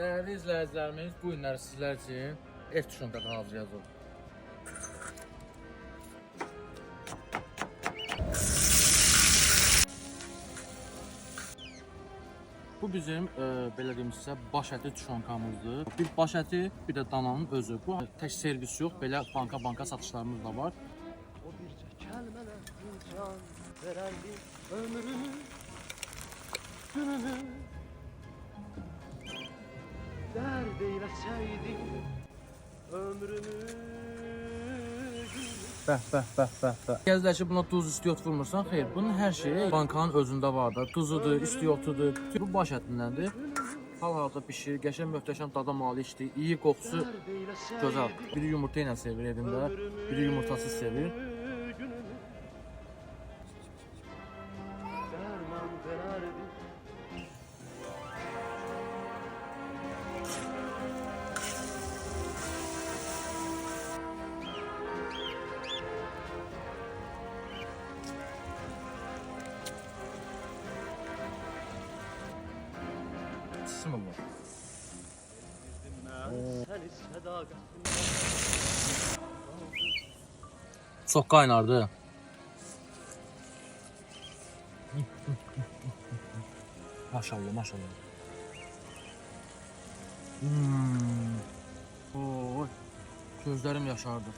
Değerli izləyicilərimiz, bu günlər sizlər üçün ev tuşundan hazırlayacağıq. Bu bizim belə deyim sizə baş əti tuşonkamızdır. Bir baş əti, bir də dananın özü. Bu tək servis yox, belə banka satışlarımız da var. O bircə kəlmələ can verərdi ömrümü, günümü. Dərd eyləsəydi ömrümü, günümü. Bəh. Gəzlər ki, buna duz istiyot vurmursan, xeyr. Bunun hər şeyi bankanın özündə var da. Tuzudur, istiyotudur. Bu baş ətindəndir. Hal-halda bişir, qəşəng möhtəşəm dada malı içdi. İyi qoxusu gözəl. Biri yumurta ilə sevir evində, biri yumurtasız sevir. Dərman verərdi. Bismillah. Mən səni sədaqətinlə Çox qaynardı. Maşallah. Oy. Gözlərim yaşardı.